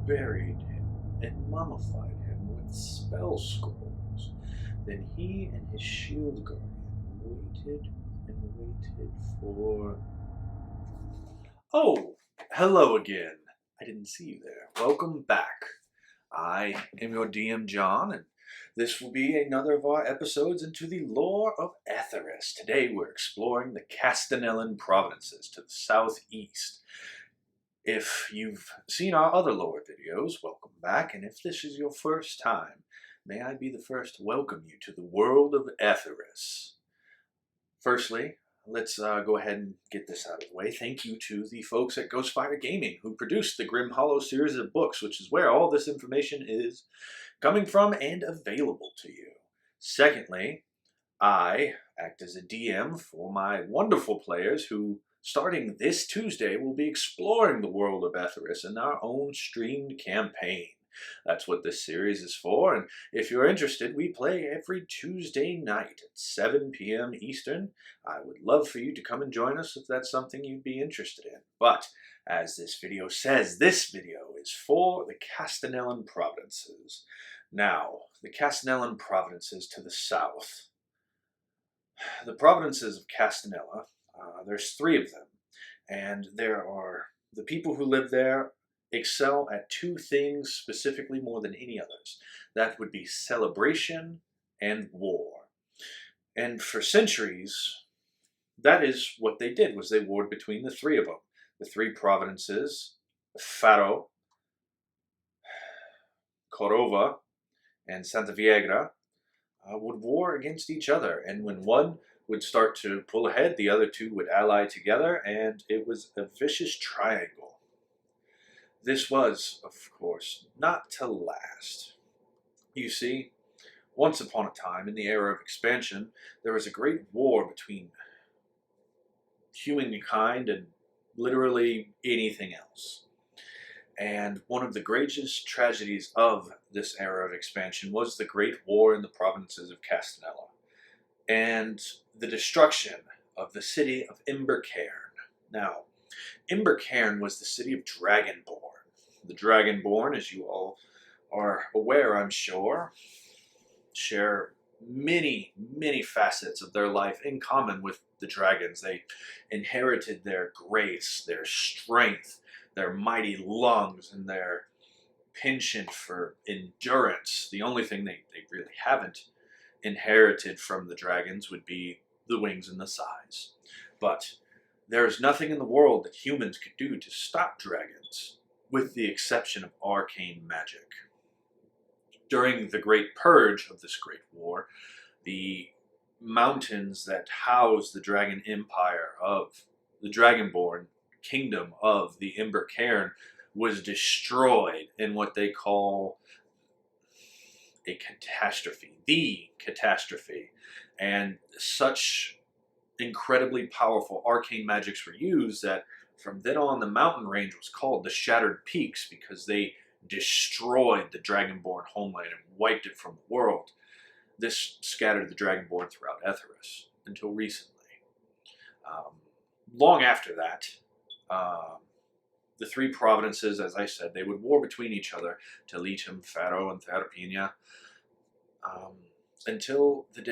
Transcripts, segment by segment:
buried him and mummified him with spell scrolls. Then he and his shield guardian waited and waited for... Oh, hello again. I didn't see you there. Welcome back. I am your DM Jon, and this will be another of our episodes into the lore of Etharis. Today we're exploring the Castinellan provinces to the southeast. If you've seen our other lore videos, welcome back, and if this is your first time, may I be the first to welcome you to the world of Etharis. Firstly, let's go ahead and get this out of the way. Thank you to the folks at Ghostfire Gaming who produced the Grim Hollow series of books, which is where all this information is coming from and available to you. Secondly, I act as a DM for my wonderful players who, starting this Tuesday, will be exploring the world of Etharis in our own streamed campaign. That's what this series is for, and if you're interested, we play every Tuesday night at 7 p.m. Eastern. I would love for you to come and join us if that's something you'd be interested in. But, as this video says, this video is for the Castinellan provinces. Now, the Castinellan provinces to the south. The provinces of Castinella, there's 3 of them, and the people who live there excel at 2 things specifically more than any others. That would be celebration and war. And for centuries, that is what they did, was they warred between the 3 of them. The 3 provinces, Faro, Corova, and Santa Viegra, would war against each other. And when one would start to pull ahead, the other 2 would ally together, and it was a vicious triangle. This was, of course, not to last. You see, once upon a time, in the era of expansion, there was a great war between humankind and literally anything else. And one of the greatest tragedies of this era of expansion was the Great War in the provinces of Castinella, and the destruction of the city of Embercairn. Now, Embercairn was the city of Dragonborn. The Dragonborn, as you all are aware, I'm sure, share many, many facets of their life in common with the dragons. They inherited their grace, their strength, their mighty lungs, and their penchant for endurance. The only thing they really haven't inherited from the dragons would be the wings and the size. But there's nothing in the world that humans could do to stop dragons, with the exception of arcane magic. During the Great Purge of this Great War, the mountains that house the dragon empire of the Dragonborn kingdom of the Embercairn was destroyed in what they call a catastrophe, the catastrophe. And such incredibly powerful arcane magics were used that from then on the mountain range was called the Shattered Peaks, because they destroyed the Dragonborn homeland and wiped it from the world. This scattered the Dragonborn throughout Etharis until recently. Long after that, the 3 provinces, as I said, they would war between each other, Teletum, Faro, and Therapenia, until the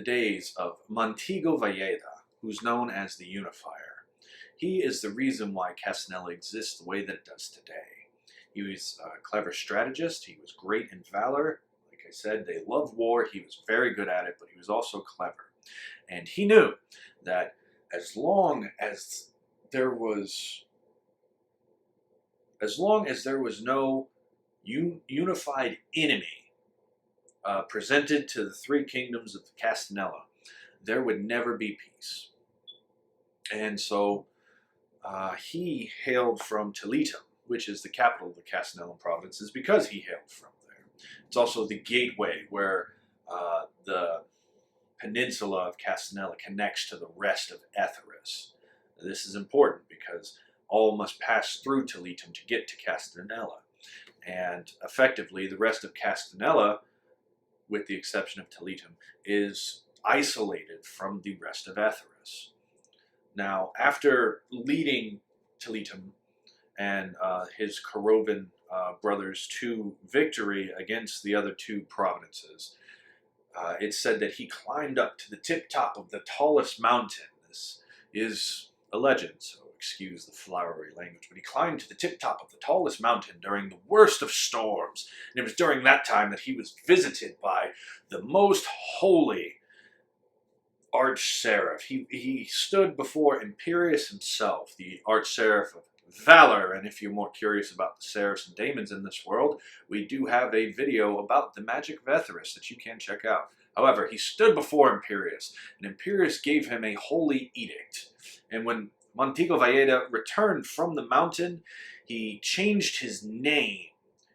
days of Montego Valleda, who's known as the Unifier. He is the reason why Castinella exists the way that it does today. He was a clever strategist. He was great in valor. Like I said, they loved war. He was very good at it, but he was also clever. And he knew that as long as there was no unified enemy presented to the 3 kingdoms of Castinella, there would never be peace. And so he hailed from Teletum, which is the capital of the Castinellan provinces, because he hailed from there. It's also the gateway where the peninsula of Castinella connects to the rest of Etharis. This is important because all must pass through Teletum to get to Castinella. And effectively, the rest of Castinella, with the exception of Teletum, is isolated from the rest of Etharis. Now, after leading Teletum and his Korovan brothers to victory against the other two provinces. It's said that he climbed up to the tip top of the tallest mountain. This is a legend, so excuse the flowery language, but he climbed to the tip top of the tallest mountain during the worst of storms. And it was during that time that he was visited by the most holy Arch-Seraph. He stood before Imperius himself, the Arch-Seraph of Valor. And if you're more curious about the Seraphs and Daemons in this world, we do have a video about the magic of Etharis that you can check out. However, he stood before Imperius, and Imperius gave him a holy edict. And when Montego Valleda returned from the mountain, he changed his name.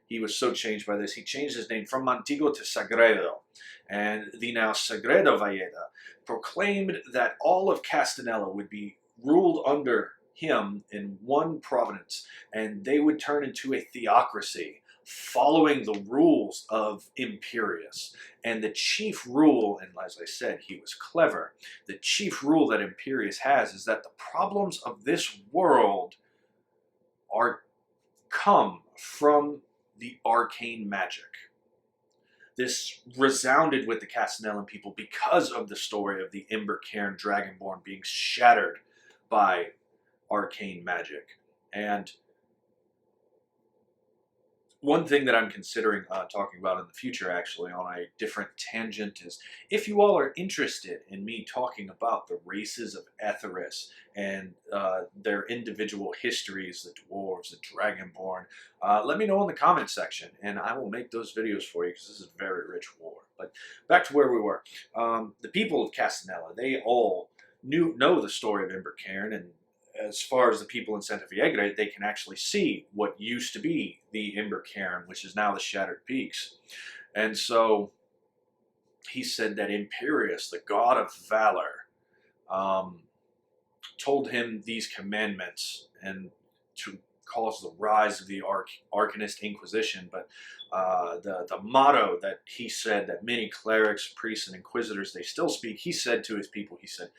He was so changed by this, he changed his name from Montego to Sagredo. And the now Sagredo Valleda proclaimed that all of Castinella would be ruled under him in one province, and they would turn into a theocracy, following the rules of Imperius. And the chief rule, and as I said, he was clever, the chief rule that Imperius has is that the problems of this world come from the arcane magic. This resounded with the Castinellan people because of the story of the Ember Cairn Dragonborn being shattered by arcane magic. And one thing that I'm considering talking about in the future, actually, on a different tangent, is if you all are interested in me talking about the races of Etharis and their individual histories, the dwarves, the dragonborn, let me know in the comment section, and I will make those videos for you, because this is a very rich war. But back to where we were. The people of Castinella, they all know the story of Ember Cairn, and as far as the people in Santa Viegre, they can actually see what used to be the Ember Cairn, which is now the Shattered Peaks. And so he said that Imperius, the god of valor, told him these commandments and to cause the rise of the Arcane Inquisition. But the motto that he said that many clerics, priests, and inquisitors, they still speak, he said to his people, he said,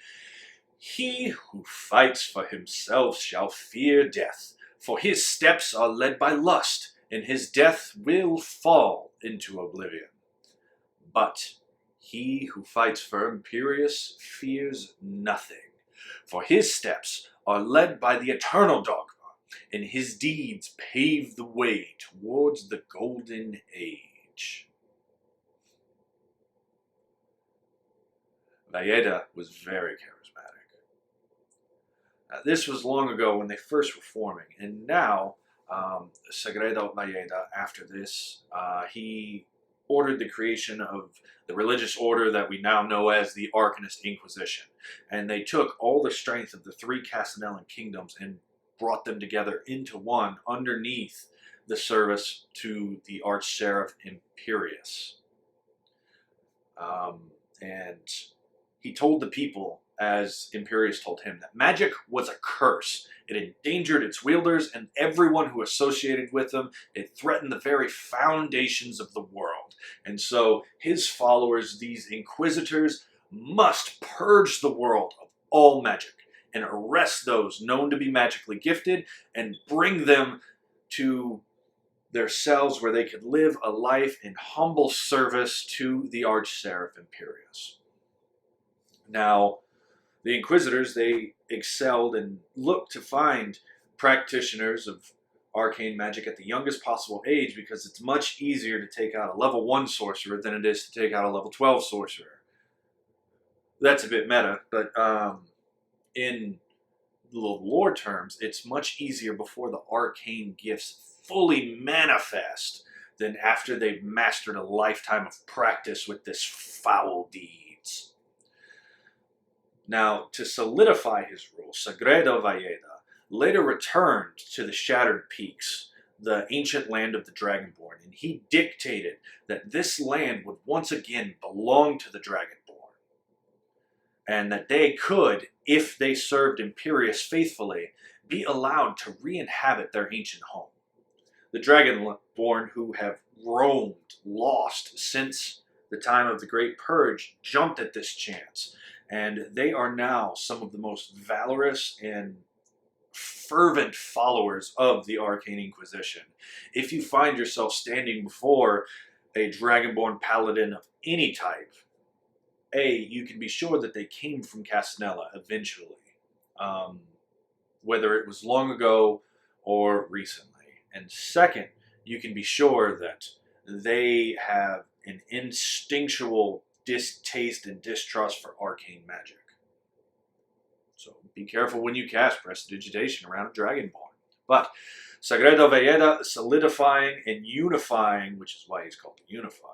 "He who fights for himself shall fear death, for his steps are led by lust, and his death will fall into oblivion. But he who fights for Imperius fears nothing, for his steps are led by the eternal dogma, and his deeds pave the way towards the golden age." Valleda was very charismatic. This was long ago when they first were forming, and now Sagredo Valleda, after this, he ordered the creation of the religious order that we now know as the Arcane Inquisition. And they took all the strength of the three Castinellan kingdoms and brought them together into one underneath the service to the Arch-Seraph Imperius. And he told the people, as Imperius told him, that magic was a curse. It endangered its wielders and everyone who associated with them. It threatened the very foundations of the world. And so his followers, these inquisitors, must purge the world of all magic and arrest those known to be magically gifted and bring them to their cells where they could live a life in humble service to the Arch-Seraph Imperius. Now, the Inquisitors, they excelled and looked to find practitioners of arcane magic at the youngest possible age, because it's much easier to take out a level 1 sorcerer than it is to take out a level 12 sorcerer. That's a bit meta, but in lore terms, it's much easier before the arcane gifts fully manifest than after they've mastered a lifetime of practice with this foul deeds. Now, to solidify his rule, Sagredo Valleda later returned to the Shattered Peaks, the ancient land of the Dragonborn, and he dictated that this land would once again belong to the Dragonborn, and that they could, if they served Imperius faithfully, be allowed to re-inhabit their ancient home. The Dragonborn, who have roamed, lost since the time of the Great Purge, jumped at this chance. And they are now some of the most valorous and fervent followers of the Arcane Inquisition, if you find yourself standing before a Dragonborn Paladin of any type, you can be sure that they came from Castinella eventually, whether it was long ago or recently. And second, you can be sure that they have an instinctual distaste and distrust for arcane magic. So be careful when you cast Prestidigitation around a Dragonborn. But Sagredo Velleda solidifying and unifying, which is why he's called the Unifier,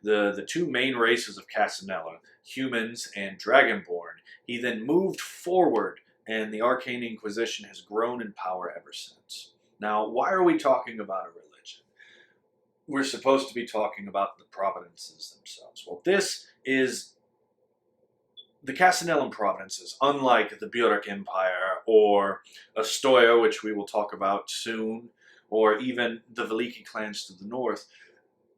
the two main races of Castinella, humans and Dragonborn, he then moved forward, and the Arcane Inquisition has grown in power ever since. Now, why are we talking about a religion? We're supposed to be talking about the provinces themselves. Well, this is the Castinellan provinces, unlike the Burek Empire or Astoria, which we will talk about soon, or even the Veliki clans to the north.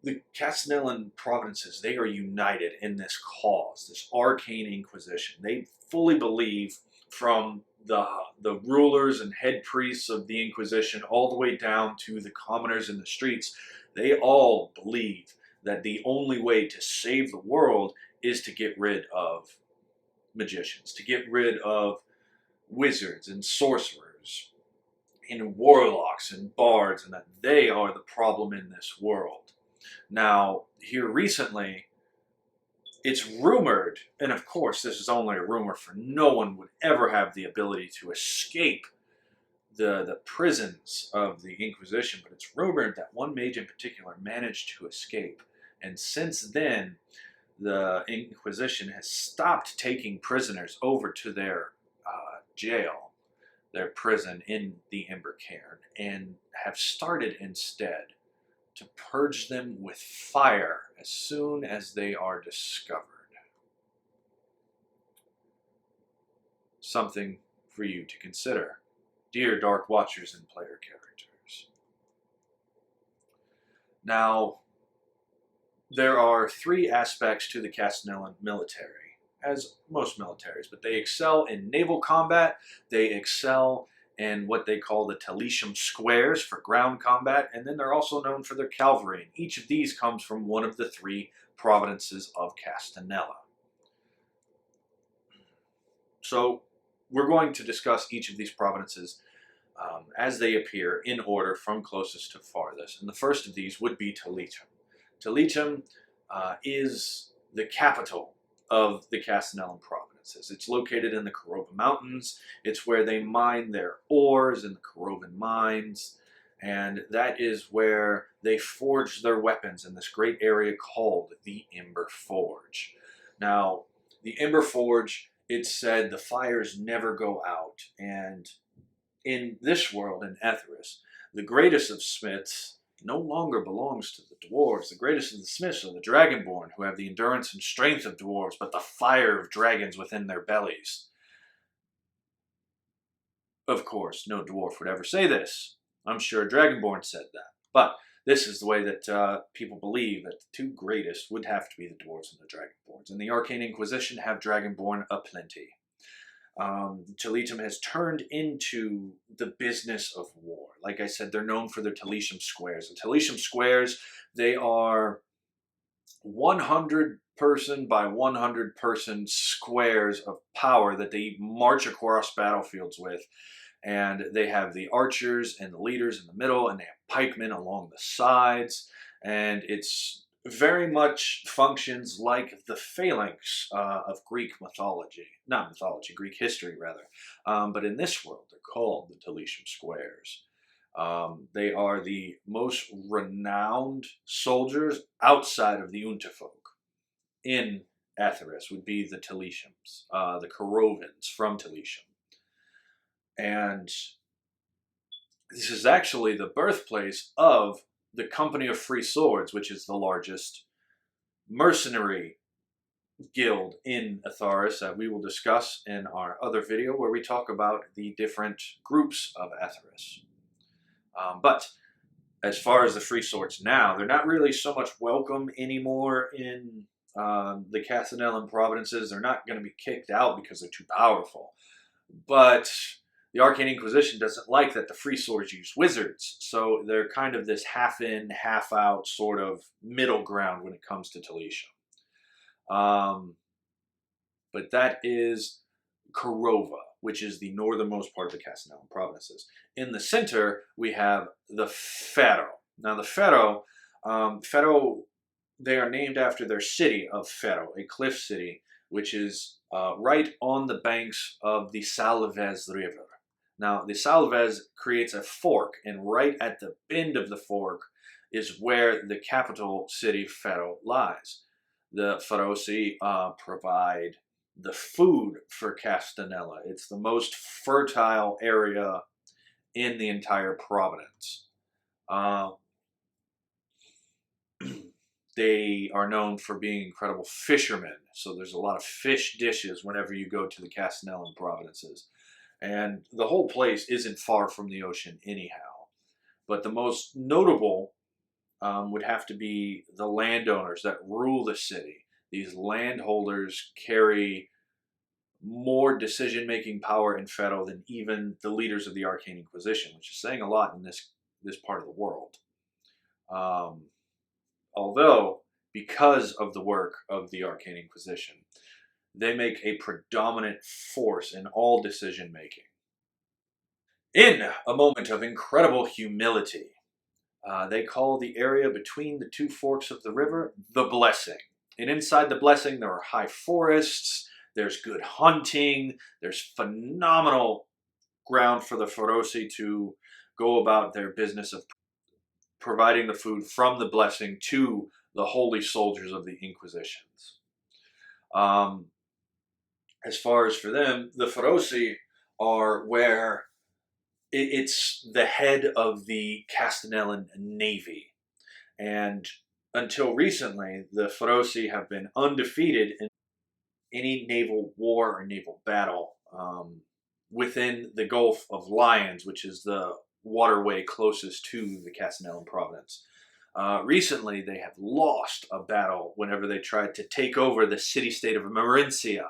The Castinellan provinces, they are united in this cause, this Arcane Inquisition. They fully believe, from the rulers and head priests of the Inquisition all the way down to the commoners in the streets, they all believe that the only way to save the world is to get rid of magicians, to get rid of wizards and sorcerers and warlocks and bards, and that they are the problem in this world. Now, here recently, it's rumored, and of course this is only a rumor, for no one would ever have the ability to escape the prisons of the Inquisition, but it's rumored that one mage in particular managed to escape. And since then, the Inquisition has stopped taking prisoners over to their jail, their prison in the Embercairn, and have started instead to purge them with fire as soon as they are discovered. Something for you to consider, dear Dark Watchers and player characters. Now, there are three aspects to the Castinellan military, as most militaries, but they excel in naval combat, they excel in what they call the Talisham squares for ground combat, and then they're also known for their cavalry. And each of these comes from one of the three provinces of Castinella. So we're going to discuss each of these provinces as they appear in order from closest to farthest. And the first of these would be Talisham. Talisham is the capital of the Castinellan provinces. It's located in the Corova Mountains. It's where they mine their ores in the Corovan mines, and that is where they forge their weapons in this great area called the Ember Forge. Now, the Ember Forge, it's said the fires never go out, and in this world, in Etharis, the greatest of smiths no longer belongs to the dwarves. The greatest of the smiths are the Dragonborn, who have the endurance and strength of dwarves, but the fire of dragons within their bellies. Of course, no dwarf would ever say this. I'm sure Dragonborn said that. But this is the way that people believe that the two greatest would have to be the dwarves and the Dragonborns. And the Arcane Inquisition have Dragonborn aplenty. Talisham has turned into the business of war. Like I said, they're known for their Talisham squares. The Talisham squares, they are 100 person by 100 person squares of power that they march across battlefields with. And they have the archers and the leaders in the middle, and they have pikemen along the sides. And it's very much functions like the phalanx of Greek mythology. Not mythology, Greek history, rather. But in this world, they're called the Talisham Squares. They are the most renowned soldiers outside of the Unterfolk in Etharis, would be the Talishams, the Corovans from Talisham. And this is actually the birthplace of the Company of Free Swords, which is the largest mercenary guild in Etharis that we will discuss in our other video where we talk about the different groups of Etharis. But as far as the Free Swords now, they're not really so much welcome anymore in the Castinellan provinces. They're not going to be kicked out because they're too powerful. But the Arcane Inquisition doesn't like that the free swords use wizards, so they're kind of this half-in, half-out sort of middle ground when it comes to Talisha. But that is Korova, which is the northernmost part of the Castinellan provinces. In the center, we have the Fero. Now, the Fero, they are named after their city of Fero, a cliff city, which is right on the banks of the Salvez River. Now, the Salvez creates a fork, and right at the end of the fork is where the capital city, Fero, lies. The Feroci provide the food for Castinella. It's the most fertile area in the entire province. They are known for being incredible fishermen, so there's a lot of fish dishes whenever you go to the Castinellan provinces. And the whole place isn't far from the ocean anyhow. But the most notable would have to be the landowners that rule the city. These landholders carry more decision-making power in Fero than even the leaders of the Arcane Inquisition, which is saying a lot in this part of the world. Although, because of the work of the Arcane Inquisition, they make a predominant force in all decision-making. In a moment of incredible humility, they call the area between the two forks of the river the Blessing. And inside the Blessing, there are high forests, there's good hunting, there's phenomenal ground for the Feroci to go about their business of providing the food from the Blessing to the holy soldiers of the Inquisitions. As far as for them, the Feroci are where it's the head of the Castinellan Navy. And until recently, the Feroci have been undefeated in any naval war or naval battle within the Gulf of Lions, which is the waterway closest to the Castinellan province. Recently, they have lost a battle whenever they tried to take over the city-state of Marincia,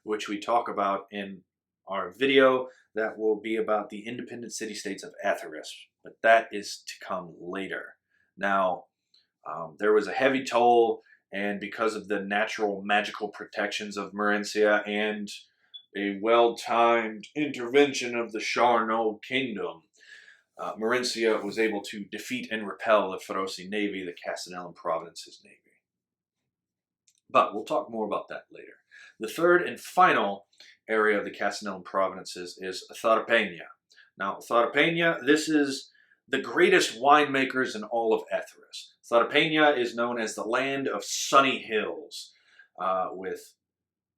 which we talk about in our video that will be about the independent city-states of Etharis, but that is to come later. Now, there was a heavy toll, and because of the natural magical protections of Marincia and a well-timed intervention of the Charnot Kingdom, Marincia was able to defeat and repel the Feroci Navy, the Castinellan Province's navy. But we'll talk more about that later. The third and final area of the Castinellan Provinces is Tharapenia. Now, Tharapenia, this is the greatest winemakers in all of Etharis. Tharapenia is known as the land of sunny hills, with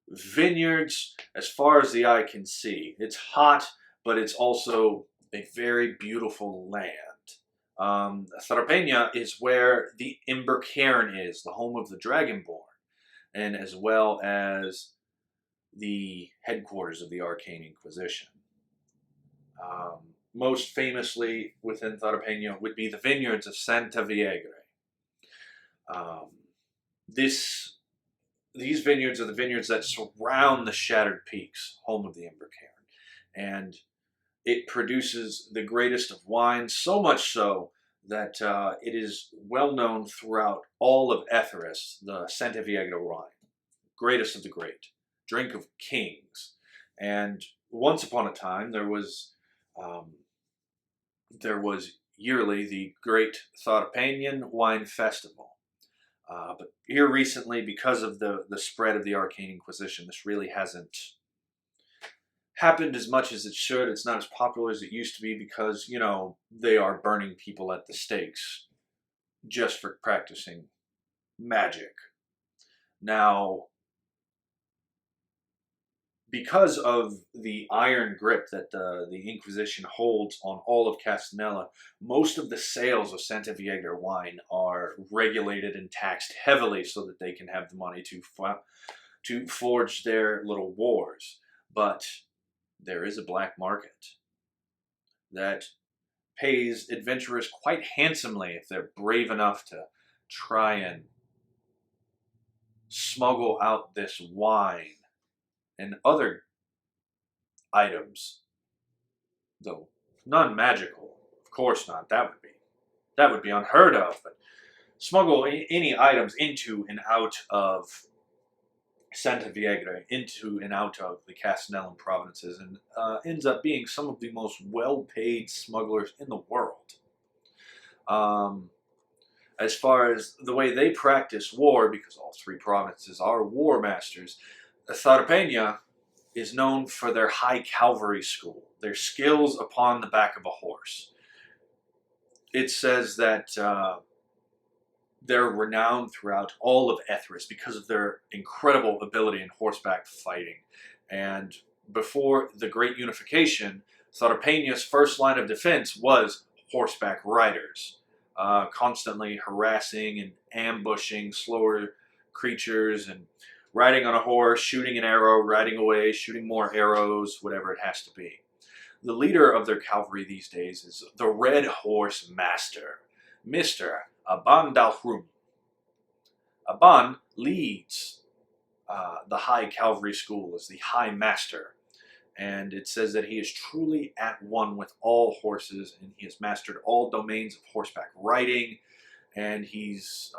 vineyards as far as the eye can see. It's hot, but it's also a very beautiful land. Tharapenia is where the Ember Cairn is, the home of the Dragonborn, and as well as the headquarters of the Arcane Inquisition. Most famously within Tharapenia would be the vineyards of Santa Viegre. These vineyards are the vineyards that surround the Shattered Peaks, home of the Ember Cairn. And it produces the greatest of wine, so much so that it is well known throughout all of Etharis, the Santa Viegre wine. Greatest of the great. Drink of kings. And once upon a time, there was yearly the Great Tharapanian Wine Festival. But here recently, because of the spread of the Arcane Inquisition, this really hasn't happened as much as it should. It's not as popular as it used to be because, you know, they are burning people at the stakes just for practicing magic. Now, because of the iron grip that the Inquisition holds on all of Castinella, most of the sales of Santa Viegre wine are regulated and taxed heavily so that they can have the money to forge their little wars. But there is a black market that pays adventurers quite handsomely if they're brave enough to try and smuggle out this wine and other items though none magical. Of course not. That would be unheard of. But smuggle any items into and out of Santa Viegre, into and out of the Castinellan provinces, and ends up being some of the most well-paid smugglers in the world. As far as the way they practice war, because all three provinces are war masters, Tharpenia is known for their high cavalry school, their skills upon the back of a horse. It says that they're renowned throughout all of Etharis because of their incredible ability in horseback fighting. And before the Great Unification, Tharpenia's first line of defense was horseback riders, constantly harassing and ambushing slower creatures and riding on a horse, shooting an arrow, riding away, shooting more arrows, whatever it has to be. The leader of their cavalry these days is the Red Horse Master, Mr. Aban Dalhrum. Aban leads the High Cavalry School as the High Master, and it says that he is truly at one with all horses, and he has mastered all domains of horseback riding, and he's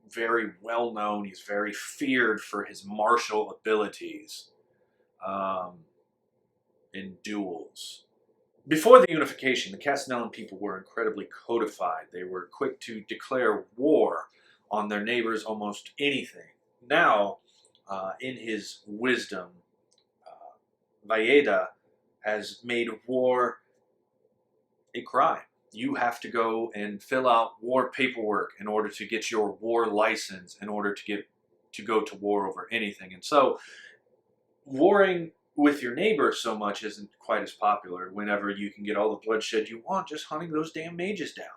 very well known. He's very feared for his martial abilities in duels. Before the unification, the Castinellan people were incredibly codified. They were quick to declare war on their neighbors, almost anything. Now, in his wisdom, Valleda has made war a crime. You have to go and fill out war paperwork in order to get your war license, in order to go to war over anything. And so, warring with your neighbor so much isn't quite as popular whenever you can get all the bloodshed you want just hunting those damn mages down.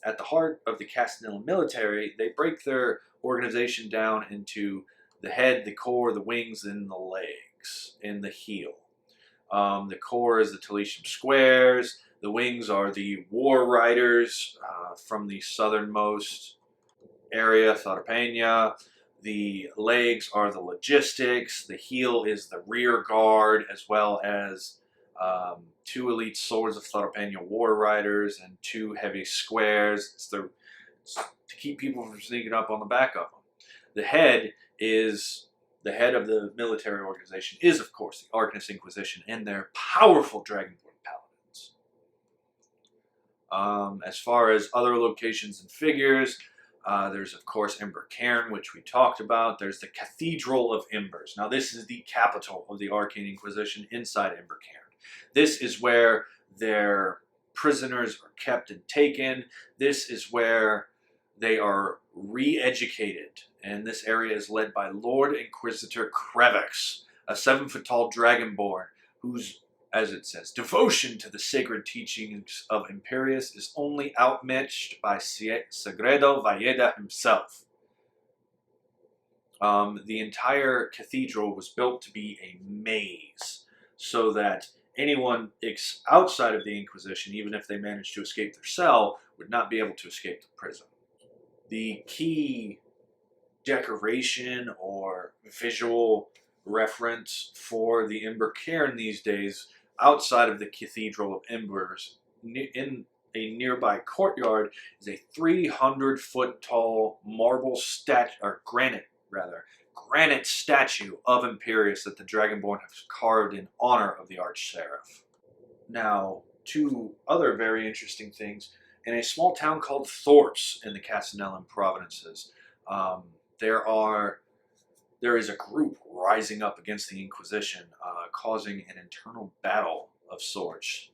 At the heart of the Castinellan military, they break their organization down into the head, the core, the wings, and the legs, and the heel. The core is the Talisham Squares. The wings are the war riders from the southernmost area, Tharpenia. The legs are the logistics. The heel is the rear guard, as well as 2 elite swords of Tharpenia war riders and 2 heavy squares. It's to keep people from sneaking up on the back of them. The head of the military organization is, of course, the Arcane Inquisition and their powerful Dragonborn paladins. As far as other locations and figures, there's, of course, Ember Cairn, which we talked about. There's the Cathedral of Embers. Now, this is the capital of the Arcane Inquisition inside Ember Cairn. This is where their prisoners are kept and taken. This is where they are re-educated. And this area is led by Lord Inquisitor Krevix, a 7-foot-tall Dragonborn whose, as it says, devotion to the sacred teachings of Imperius is only outmatched by Sagredo Valleda himself. The entire cathedral was built to be a maze, so that anyone outside of the Inquisition, even if they managed to escape their cell, would not be able to escape the prison. The key decoration or visual reference for the Ember Cairn these days, outside of the Cathedral of Embers, in a nearby courtyard, is a 300-foot tall marble granite statue of Imperius that the Dragonborn have carved in honor of the Arch-Seraph. Now, 2 other very interesting things. In a small town called Thorps in the Castinellan provinces, there is a group rising up against the Inquisition, causing an internal battle of sorts.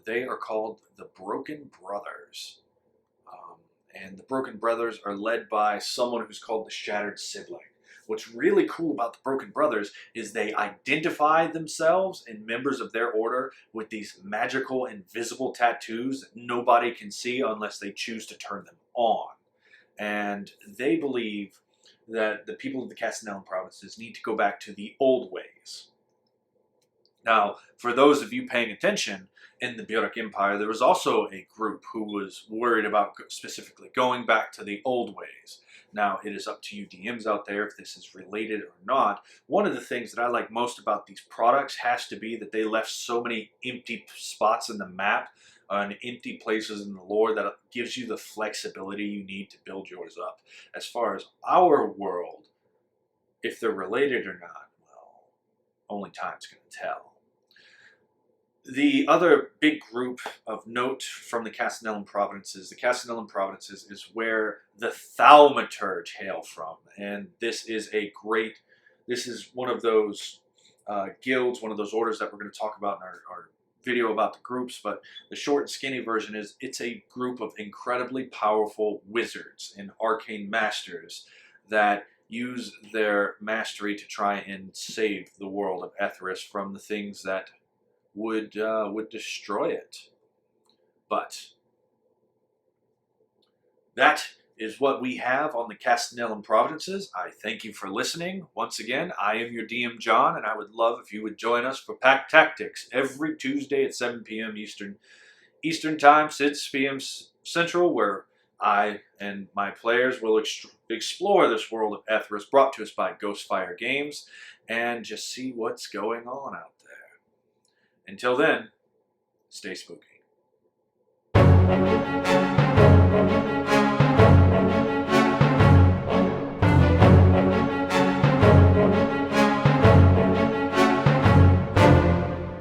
They are called the Broken Brothers. And the Broken Brothers are led by someone who's called the Shattered Sibling. What's really cool about the Broken Brothers is they identify themselves and members of their order with these magical, invisible tattoos that nobody can see unless they choose to turn them on. And they believe that the people of the Castinellan provinces need to go back to the old ways. Now, for those of you paying attention, in the Bjork Empire, there was also a group who was worried about specifically going back to the old ways. Now, it is up to you DMs out there if this is related or not. One of the things that I like most about these products has to be that they left so many empty spots in the map and empty places in the lore that gives you the flexibility you need to build yours up. As far as our world, if they're related or not, well, only time's going to tell. The other big group of note from the Castinellan provinces is where the Thaumaturge hail from. And this is one of those guilds, one of those orders that we're going to talk about in our video about the groups, but the short and skinny version is it's a group of incredibly powerful wizards and arcane masters that use their mastery to try and save the world of Etharis from the things that would destroy it. But that is what we have on the Castinellan provinces. I thank you for listening. Once again, I am your DM Jon, and I would love if you would join us for Pact Tactics every Tuesday at 7 p.m. Eastern Time, 6 p.m. Central, where I and my players will explore this world of Etharis brought to us by Ghostfire Games and just see what's going on out there. Until then, stay spooky.